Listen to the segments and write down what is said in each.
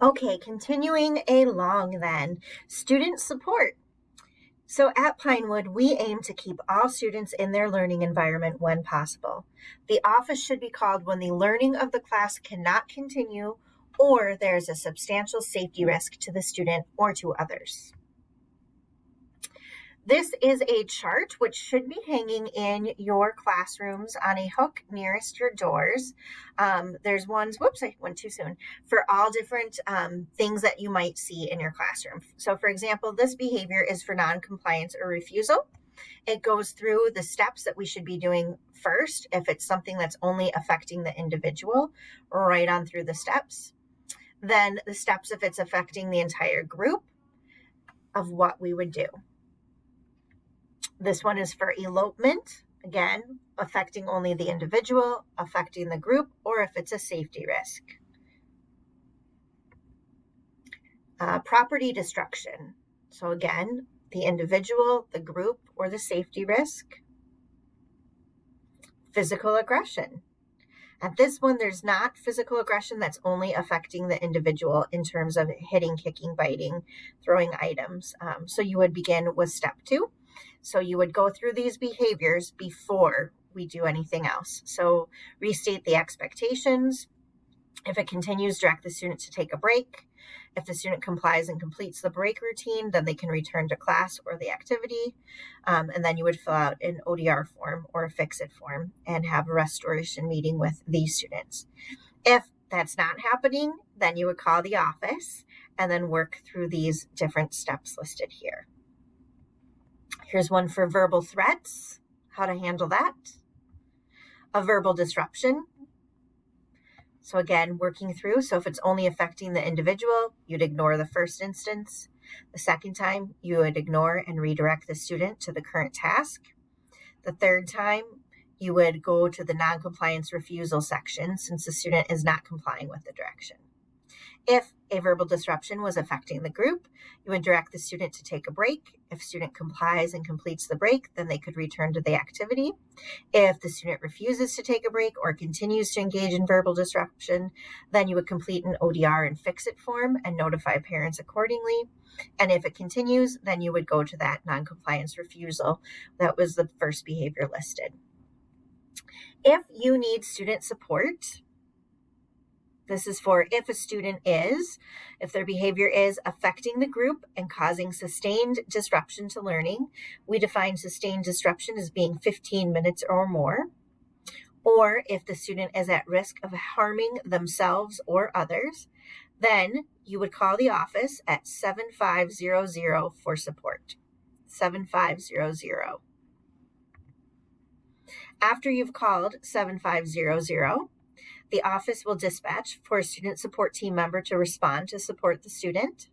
Okay, continuing along then. Student support. So at Pinewood, we aim to keep all students in their learning environment when possible. The office should be called when the learning of the class cannot continue or there's a substantial safety risk to the student or to others. This is a chart which should be hanging in your classrooms on a hook nearest your doors. There's ones, whoops, I went too soon, for all different things that you might see in your classroom. So for example, this behavior is for non-compliance or refusal. It goes through the steps that we should be doing first if it's something that's only affecting the individual, right on through the steps. Then the steps if it's affecting the entire group of what we would do. This one is for elopement, again, affecting only the individual, affecting the group, or if it's a safety risk. Property destruction. So again, the individual, the group, or the safety risk. Physical aggression. At this one, there's not physical aggression that's only affecting the individual in terms of hitting, kicking, biting, throwing items. So you would begin with step 2. So you would go through these behaviors before we do anything else. So restate the expectations. If it continues, direct the student to take a break. If the student complies and completes the break routine, then they can return to class or the activity. And then you would fill out an ODR form or a fix-it form and have a restoration meeting with these students. If that's not happening, then you would call the office and then work through these different steps listed here. Here's one for verbal threats, how to handle that. A verbal disruption. So again, working through. So if it's only affecting the individual, you'd ignore the first instance. The second time, you would ignore and redirect the student to the current task. The third time, you would go to the non-compliance refusal section since the student is not complying with the direction. If a verbal disruption was affecting the group, you would direct the student to take a break. If student complies and completes the break, then they could return to the activity. If the student refuses to take a break or continues to engage in verbal disruption, then you would complete an ODR and fix-it form and notify parents accordingly. And if it continues, then you would go to that non-compliance refusal. That was the first behavior listed. If you need student support, this is for if their behavior is affecting the group and causing sustained disruption to learning. We define sustained disruption as being 15 minutes or more. Or if the student is at risk of harming themselves or others, then you would call the office at 7500 for support. 7500. After you've called 7500, the office will dispatch for a student support team member to respond to support the student.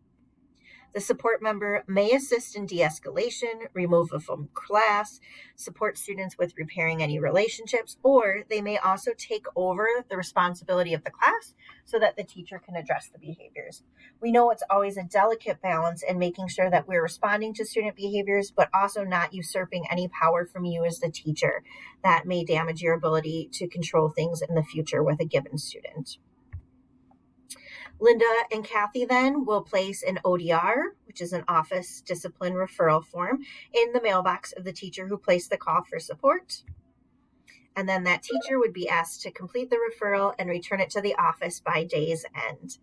The support member may assist in de-escalation, removal from class, support students with repairing any relationships, or they may also take over the responsibility of the class so that the teacher can address the behaviors. We know it's always a delicate balance in making sure that we're responding to student behaviors, but also not usurping any power from you as the teacher that may damage your ability to control things in the future with a given student. Linda and Kathy then will place an ODR, which is an office discipline referral form, in the mailbox of the teacher who placed the call for support. And then that teacher would be asked to complete the referral and return it to the office by day's end.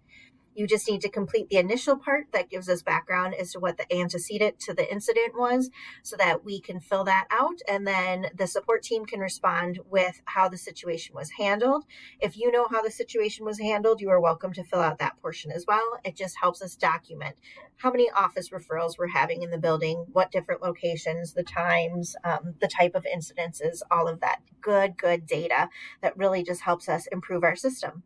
You just need to complete the initial part that gives us background as to what the antecedent to the incident was so that we can fill that out. And then the support team can respond with how the situation was handled. If you know how the situation was handled, you are welcome to fill out that portion as well. It just helps us document how many office referrals we're having in the building, what different locations, the times, the type of incidences, all of that good data that really just helps us improve our system.